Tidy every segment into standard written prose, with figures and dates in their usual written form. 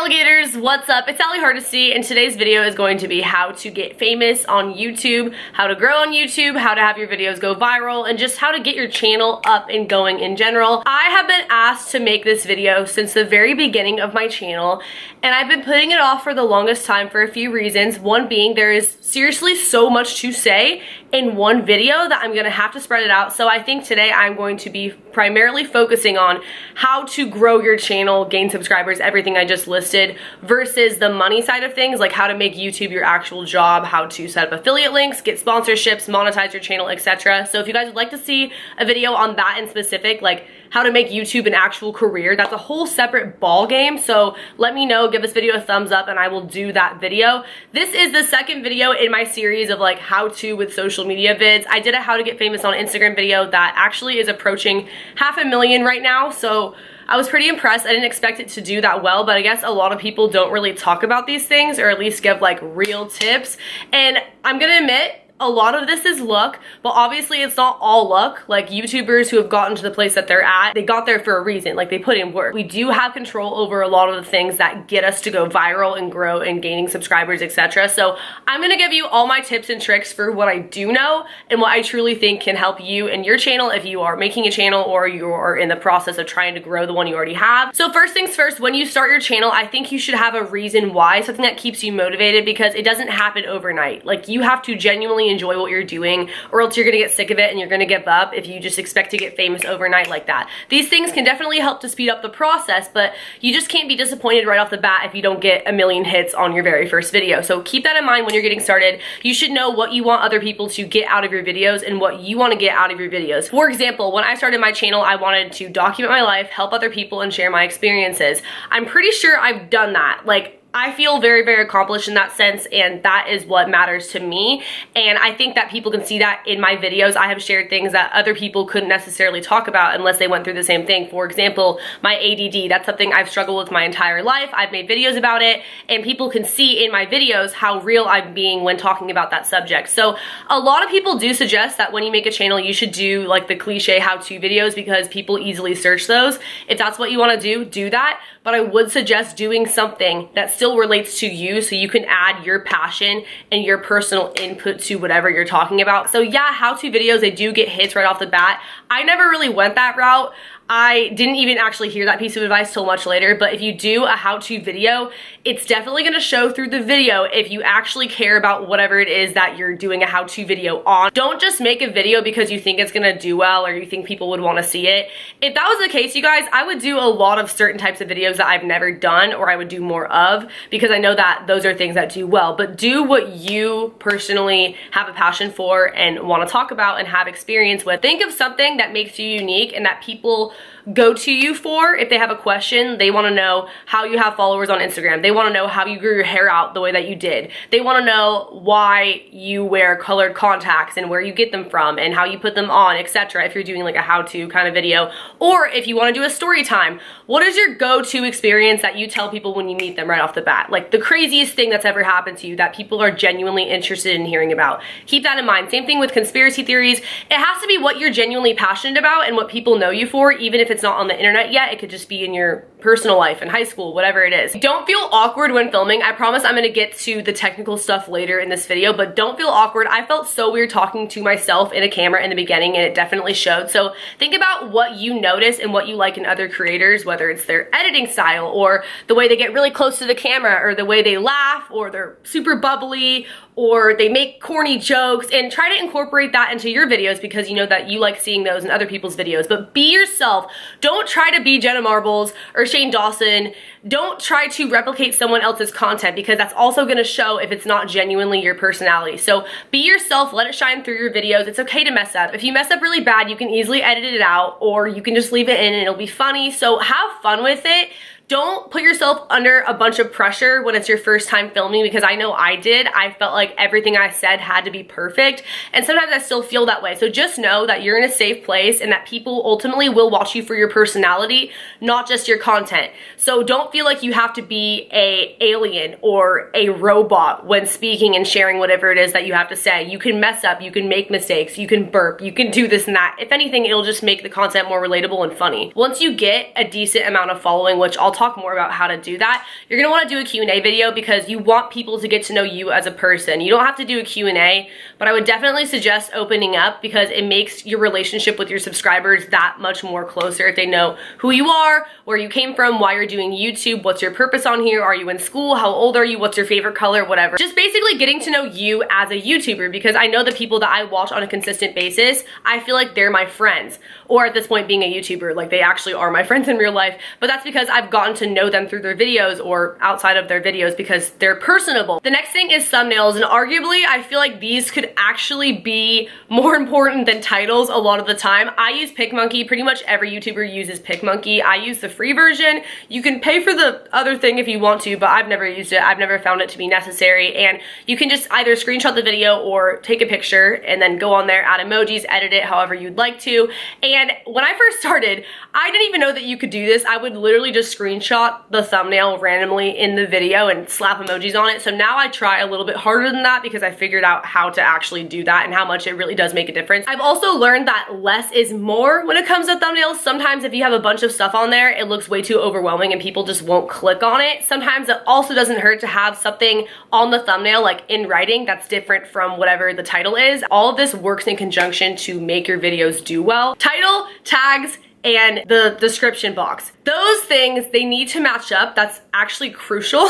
alligators, what's up? It's Allie Hardesty, and today's video is going to be how to get famous on YouTube, how to grow on YouTube, how to have your videos go viral, and just how to get your channel up and going in general. I have been asked to make this video since the very beginning of my channel, and I've been putting it off for the longest time for a few reasons. One being there is seriously so much to say in one video that I'm gonna have to spread it out. So I think today I'm going to be primarily focusing on how to grow your channel, gain subscribers, everything I just listed, versus the money side of things, like how to make YouTube your actual job, how to set up affiliate links, get sponsorships, monetize your channel, etc. So if you guys would like to see a video on that in specific, like how to make YouTube an actual career, that's a whole separate ball game. So let me know, give this video a thumbs up, and I will do that video. This is the second video in my series of like how to with social media vids. I did a how to get famous on Instagram video that actually is approaching 500,000 right now. So I was pretty impressed. I didn't expect it to do that well, but I guess a lot of people don't really talk about these things, or at least give like real tips. And I'm gonna admit, a lot of this is luck, but obviously it's not all luck. Like YouTubers who have gotten to the place that they're at, they got there for a reason, like they put in work. We do have control over a lot of the things that get us to go viral and grow and gaining subscribers, etc. So I'm gonna give you all my tips and tricks for what I do know and what I truly think can help you and your channel if you are making a channel or you are in the process of trying to grow the one you already have. So first things first, when you start your channel, I think you should have a reason why, something that keeps you motivated, because it doesn't happen overnight. Like you have to genuinely enjoy what you're doing, or else you're gonna get sick of it and you're gonna give up if you just expect to get famous overnight like that. These things can definitely help to speed up the process, but you just can't be disappointed right off the bat if you don't get 1 million hits on your very first video. So keep that in mind when you're getting started. You should know what you want other people to get out of your videos and what you want to get out of your videos. For example, when I started my channel, I wanted to document my life, help other people, and share my experiences. I'm pretty sure I've done that. Like, I feel very, very accomplished in that sense, and that is what matters to me. And I think that people can see that in my videos. I have shared things that other people couldn't necessarily talk about unless they went through the same thing. For example, my ADD, that's something I've struggled with my entire life. I've made videos about it, and people can see in my videos how real I'm being when talking about that subject. So a lot of people do suggest that when you make a channel, you should do like the cliche how-to videos, because people easily search those. If that's what you want to do that. But I would suggest doing something that still relates to you, so you can add your passion and your personal input to whatever you're talking about. So yeah, how-to videos, they do get hits right off the bat. I never really went that route. I didn't even actually hear that piece of advice till much later, but if you do a how-to video, it's definitely gonna show through the video if you actually care about whatever it is that you're doing a how-to video on. Don't just make a video because you think it's gonna do well or you think people would wanna see it. If that was the case, you guys, I would do a lot of certain types of videos that I've never done, or I would do more of, because I know that those are things that do well. But do what you personally have a passion for and wanna talk about and have experience with. Think of something that makes you unique and that people go to you for if they have a question. They want to know how you have followers on Instagram. They want to know how you grew your hair out the way that you did. They want to know why you wear colored contacts and where you get them from and how you put them on, etc. If you're doing like a how-to kind of video, or if you want to do a story time, what is your go-to experience that you tell people when you meet them right off the bat? Like the craziest thing that's ever happened to you that people are genuinely interested in hearing about. Keep that in mind. Same thing with conspiracy theories. It has to be what you're genuinely passionate about and what people know you for, even if it's not on the internet yet. It could just be in your personal life, in high school, whatever it is. Don't feel awkward when filming. I promise I'm gonna get to the technical stuff later in this video, but don't feel awkward. I felt so weird talking to myself in a camera in the beginning, and it definitely showed. So think about what you notice and what you like in other creators, whether it's their editing style or the way they get really close to the camera, or the way they laugh, or they're super bubbly, or they make corny jokes, and try to incorporate that into your videos because you know that you like seeing those in other people's videos. But be yourself. Don't try to be Jenna Marbles or Shane Dawson. Don't try to replicate someone else's content, because that's also gonna show if it's not genuinely your personality. So be yourself, let it shine through your videos. It's okay to mess up. If you mess up really bad, you can easily edit it out, or you can just leave it in and it'll be funny. So have fun with it. Don't put yourself under a bunch of pressure when it's your first time filming, because I know I did. I felt like everything I said had to be perfect, and sometimes I still feel that way. So just know that you're in a safe place and that people ultimately will watch you for your personality, not just your content. So don't feel like you have to be a alien or a robot when speaking and sharing whatever it is that you have to say. You can mess up, you can make mistakes, you can burp, you can do this and that. If anything, it'll just make the content more relatable and funny. Once you get a decent amount of following, which I'll talk more about how to do that. You're gonna wanna do a Q&A video because you want people to get to know you as a person. You don't have to do a Q&A, but I would definitely suggest opening up because it makes your relationship with your subscribers that much more closer if they know who you are, where you came from, why you're doing YouTube, what's your purpose on here, are you in school, how old are you, what's your favorite color, whatever. Just basically getting to know you as a YouTuber, because I know the people that I watch on a consistent basis, I feel like they're my friends. Or at this point being a YouTuber, like they actually are my friends in real life, but that's because I've gotten to know them through their videos or outside of their videos because they're personable. The next thing is thumbnails, and arguably I feel like these could actually be more important than titles a lot of the time. I use PicMonkey. Pretty much every YouTuber uses PicMonkey. I use the free version. You can pay for the other thing if you want to, but I've never used it. I've never found it to be necessary, and you can just either screenshot the video or take a picture and then go on there, add emojis, edit it however you'd like to. And when I first started, I didn't even know that you could do this. I would literally just screenshot the thumbnail randomly in the video and slap emojis on it. So now I try a little bit harder than that because I figured out how to actually do that and how much it really does make a difference. I've also learned that less is more when it comes to thumbnails. Sometimes if you have a bunch of stuff on there, it looks way too overwhelming and people just won't click on it. Sometimes it also doesn't hurt to have something on the thumbnail, like in writing, that's different from whatever the title is. All of this works in conjunction to make your videos do well. Title, tags, and the description box. Those things, they need to match up. That's actually crucial.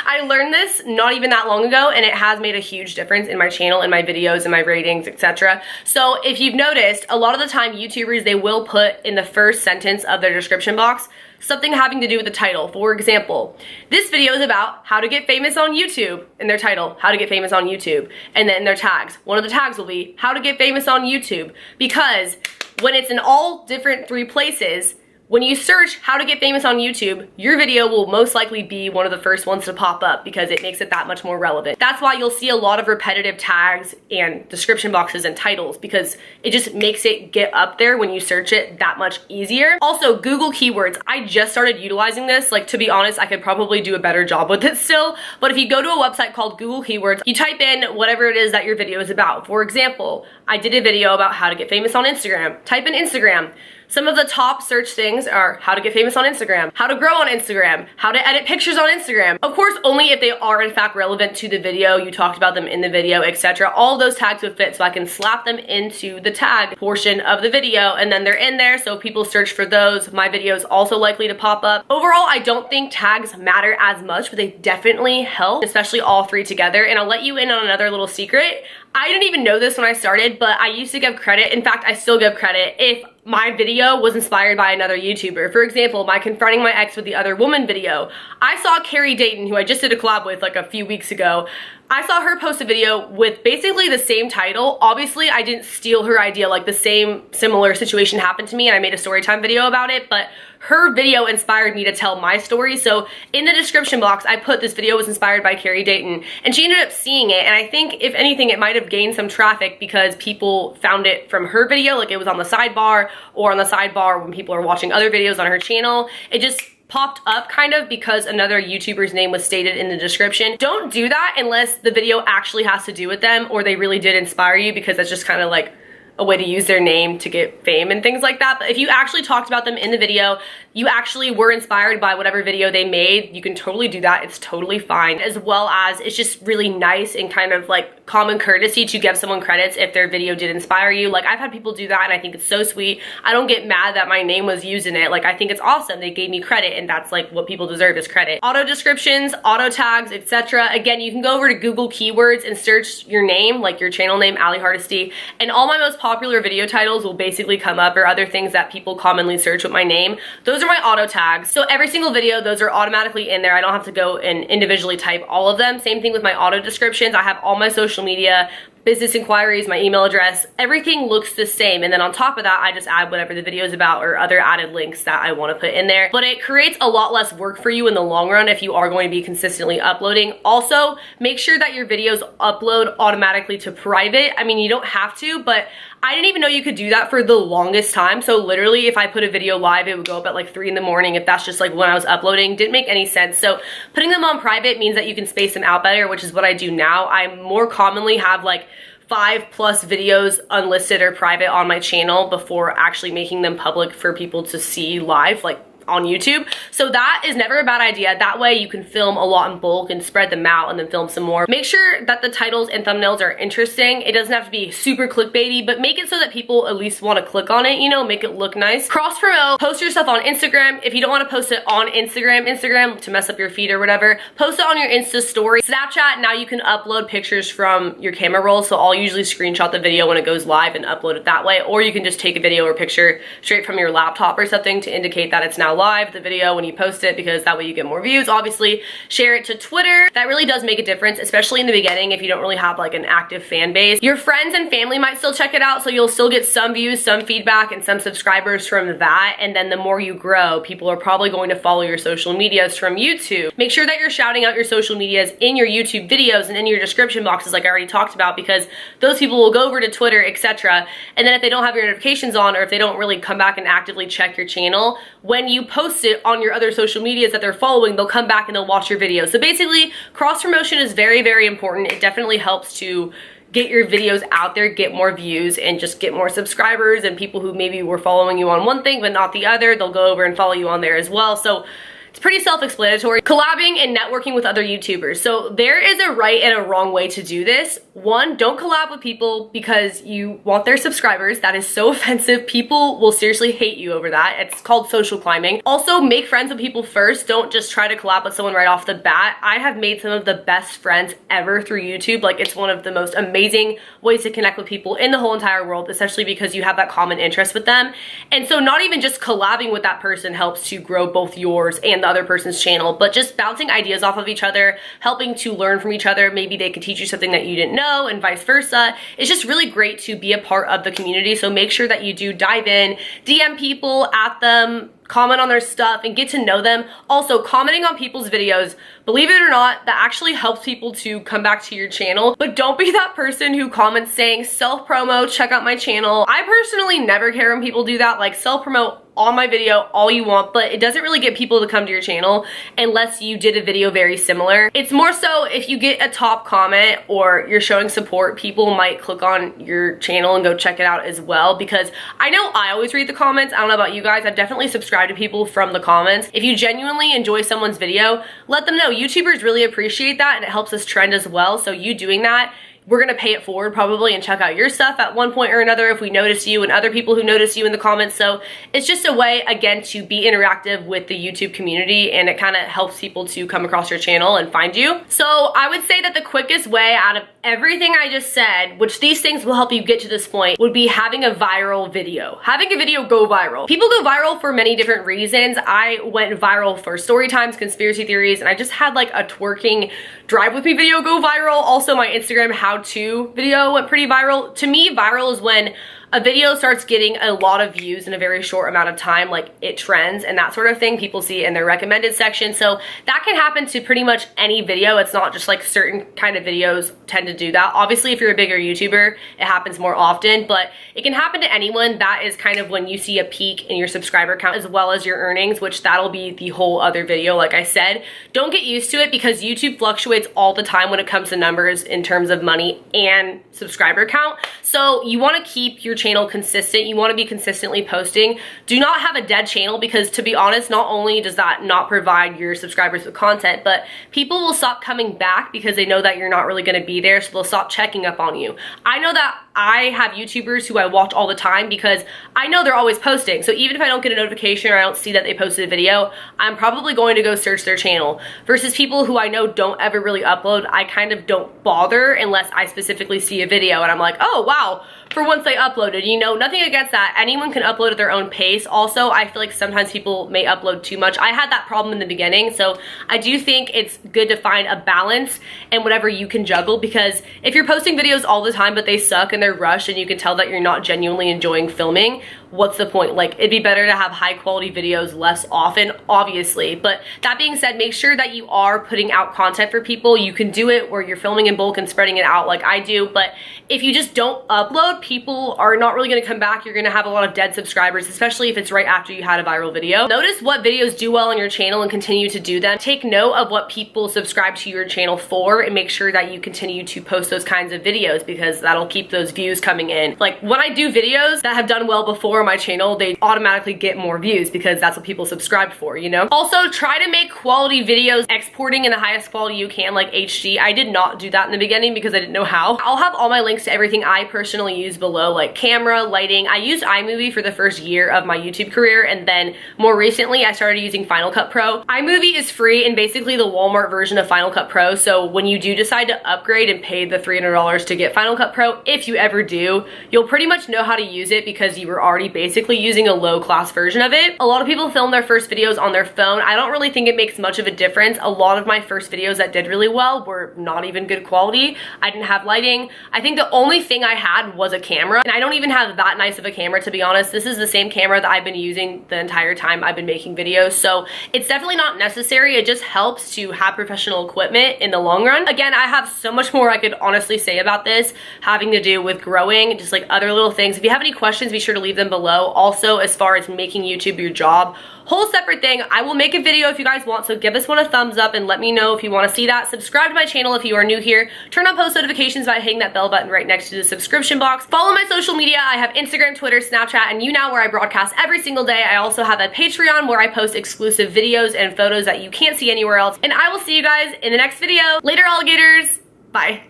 I learned this not even that long ago, and it has made a huge difference in my channel, in my videos, in my ratings, etc. So if you've noticed, a lot of the time YouTubers, they will put in the first sentence of their description box something having to do with the title. For example, this video is about how to get famous on YouTube. In their title, how to get famous on YouTube. And then their tags. One of the tags will be how to get famous on YouTube, because when it's in all different 3 places, when you search how to get famous on YouTube, your video will most likely be one of the first ones to pop up because it makes it that much more relevant. That's why you'll see a lot of repetitive tags and description boxes and titles, because it just makes it get up there when you search it that much easier. Also, Google keywords. I just started utilizing this. Like, to be honest, I could probably do a better job with it still, but if you go to a website called Google Keywords, you type in whatever it is that your video is about. For example, I did a video about how to get famous on Instagram. Type in Instagram. Some of the top search things are how to get famous on Instagram, how to grow on Instagram, how to edit pictures on Instagram. Of course, only if they are in fact relevant to the video, you talked about them in the video, etc. All those tags would fit, so I can slap them into the tag portion of the video, and then they're in there, so if people search for those, my video is also likely to pop up. Overall, I don't think tags matter as much, but they definitely help, especially all 3 together. And I'll let you in on another little secret. I didn't even know this when I started, but I used to give credit. In fact, I still give credit if my video was inspired by another YouTuber. For example, my confronting my ex with the other woman video. I saw Carrie Dayton, who I just did a collab with like a few weeks ago. I saw her post a video with basically the same title. Obviously, I didn't steal her idea, like the same similar situation happened to me and I made a storytime video about it, but her video inspired me to tell my story. So in the description box, I put this video was inspired by Carrie Dayton, and she ended up seeing it. And I think if anything, it might have gained some traffic because people found it from her video, like it was on the sidebar or on the sidebar when people are watching other videos on her channel. It just popped up kind of because another YouTuber's name was stated in the description. Don't do that unless the video actually has to do with them or they really did inspire you, because that's just kind of like a way to use their name to get fame and things like that. But if you actually talked about them in the video, you actually were inspired by whatever video they made, you can totally do that. It's totally fine. As well as it's just really nice and kind of like common courtesy to give someone credits if their video did inspire you. Like, I've had people do that and I think it's so sweet. I don't get mad that my name was used in it. Like, I think it's awesome. They gave me credit, and that's like what people deserve, is credit. Auto descriptions, auto tags, etc. Again, you can go over to Google Keywords and search your name, like your channel name, Ali Hardesty, and all my most popular video titles will basically come up, or other things that people commonly search with my name. Those are my auto tags. So every single video, those are automatically in there. I don't have to go and individually type all of them. Same thing with my auto descriptions. I have all my social media, business inquiries, my email address, everything looks the same. And then on top of that, I just add whatever the video is about or other added links that I want to put in there. But it creates a lot less work for you in the long run if you are going to be consistently uploading. Also, make sure that your videos upload automatically to private. I mean, you don't have to, but I didn't even know you could do that for the longest time. So literally, if I put a video live, it would go up at like 3 in the morning if that's just like when I was uploading. Didn't make any sense. So putting them on private means that you can space them out better, which is what I do now. I more commonly have like 5+ videos unlisted or private on my channel before actually making them public for people to see live, like on YouTube. So that is never a bad idea. That way you can film a lot in bulk and spread them out and then film some more. Make sure that the titles and thumbnails are interesting. It doesn't have to be super clickbaity, but make it so that people at least want to click on it, you know, make it look nice. Cross promote, post your stuff on Instagram. If you don't want to post it on Instagram to mess up your feed or whatever, post it on your Insta story. Snapchat, now you can upload pictures from your camera roll. So I'll usually screenshot the video when it goes live and upload it that way. Or you can just take a video or picture straight from your laptop or something to indicate that it's now live, the video, when you post it, because that way you get more views. Obviously, share it to Twitter. That really does make a difference, especially in the beginning if you don't really have like an active fan base. Your friends and family might still check it out, so you'll still get some views, some feedback, and some subscribers from that. And then the more you grow, people are probably going to follow your social medias from YouTube. Make sure that you're shouting out your social medias in your YouTube videos and in your description boxes like I already talked about, because those people will go over to Twitter, etc. And then if they don't have your notifications on, or if they don't really come back and actively check your channel, when you post it on your other social medias that they're following, they'll come back and they'll watch your video. So basically, cross promotion is very, very important. It definitely helps to get your videos out there, get more views, and just get more subscribers, and people who maybe were following you on one thing but not the other, they'll go over and follow you on there as well. So it's pretty self-explanatory. Collabing and networking with other YouTubers. So there is a right and a wrong way to do this. One, don't collab with people because you want their subscribers. That is so offensive. People will seriously hate you over that. It's called social climbing. Also, make friends with people first. Don't just try to collab with someone right off the bat. I have made some of the best friends ever through YouTube. Like, it's one of the most amazing ways to connect with people in the whole entire world, especially because you have that common interest with them. And so not even just collabing with that person helps to grow both yours and the other person's channel, but just bouncing ideas off of each other, helping to learn from each other. Maybe they could teach you something that you didn't know and vice versa. It's just really great to be a part of the community. So make sure that you do dive in, DM people, at them, comment on their stuff, and get to know them. Also, commenting on people's videos, believe it or not, that actually helps people to come back to your channel. But don't be that person who comments saying self-promo, check out my channel. I personally never care when people do that. Like, self-promote on my video all you want, but it doesn't really get people to come to your channel unless you did a video very similar. It's more so if you get a top comment or you're showing support, people might click on your channel and go check it out as well, because I know I always read the comments. I don't know about you guys. I've definitely subscribed to people from the comments. If you genuinely enjoy someone's video, let them know. YouTubers really appreciate that, and it helps us trend as well. So you doing that, we're gonna pay it forward probably and check out your stuff at one point or another if we notice you, and other people who notice you in the comments. So it's just a way, again, to be interactive with the YouTube community, and it kind of helps people to come across your channel and find you. So I would say that the quickest way out of everything I just said, which these things will help you get to this point, would be having a viral video. Having a video go viral. People go viral for many different reasons. I went viral for story times, conspiracy theories, and I just had like a twerking drive with me video go viral. Also, my Instagram how-to video went pretty viral. To me, viral is when a video starts getting a lot of views in a very short amount of time, like it trends and that sort of thing. People see it in their recommended section. So that can happen to pretty much any video. It's not just like certain kind of videos tend to do that. Obviously, if you're a bigger YouTuber, it happens more often, but it can happen to anyone. That is kind of when you see a peak in your subscriber count as well as your earnings, which that'll be the whole other video. Like I said, don't get used to it because YouTube fluctuates all the time when it comes to numbers in terms of money and subscriber count. So you want to keep your channel consistent. You want to be consistently posting. Do not have a dead channel, because to be honest, not only does that not provide your subscribers with content, but people will stop coming back because they know that you're not really going to be there, so they'll stop checking up on you. I know that I have YouTubers who I watch all the time because I know they're always posting. So even if I don't get a notification or I don't see that they posted a video, I'm probably going to go search their channel. Versus people who I know don't ever really upload, I kind of don't bother unless I specifically see a video and I'm like, oh wow, for once they uploaded. You know, nothing against that. Anyone can upload at their own pace. Also, I feel like sometimes people may upload too much. I had that problem in the beginning, so I do think it's good to find a balance and whatever you can juggle, because if you're posting videos all the time but they suck and they're rushed and you can tell that you're not genuinely enjoying filming, what's the point? Like, it'd be better to have high quality videos less often, obviously. But that being said, make sure that you are putting out content for people. You can do it where you're filming in bulk and spreading it out like I do, but if you just don't upload, people are not really going to come back. You're going to have a lot of dead subscribers, especially if it's right after you had a viral video. Notice what videos do well on your channel and continue to do them. Take note of what people subscribe to your channel for and make sure that you continue to post those kinds of videos, because that'll keep those views coming in. Like, when I do videos that have done well before, my channel, they automatically get more views because that's what people subscribe for, you know? Also, try to make quality videos, exporting in the highest quality you can, like HD. I did not do that in the beginning because I didn't know how. I'll have all my links to everything I personally use below, like camera, lighting. I used iMovie for the first year of my YouTube career, and then more recently I started using Final Cut Pro. iMovie is free and basically the Walmart version of Final Cut Pro, so when you do decide to upgrade and pay the $300 to get Final Cut Pro, if you ever do, you'll pretty much know how to use it because you were already basically using a low-class version of it. A lot of people film their first videos on their phone. I don't really think it makes much of a difference. A lot of my first videos that did really well were not even good quality. I didn't have lighting. I think the only thing I had was a camera, and I don't even have that nice of a camera, to be honest. This is the same camera that I've been using the entire time I've been making videos, so it's definitely not necessary. It just helps to have professional equipment in the long run. Again, I have so much more I could honestly say about this, having to do with growing, just like other little things. If you have any questions, be sure to leave them below. Also, as far as making YouTube your job, whole separate thing. I will make a video if you guys want, so give this one a thumbs up and let me know if you want to see that. Subscribe to my channel if you are new here. Turn on post notifications by hitting that bell button right next to the subscription box. Follow my social media. I have Instagram, Twitter, Snapchat, and YouNow, where I broadcast every single day. I also have a Patreon where I post exclusive videos and photos that you can't see anywhere else. And I will see you guys in the next video. Later, alligators. Bye.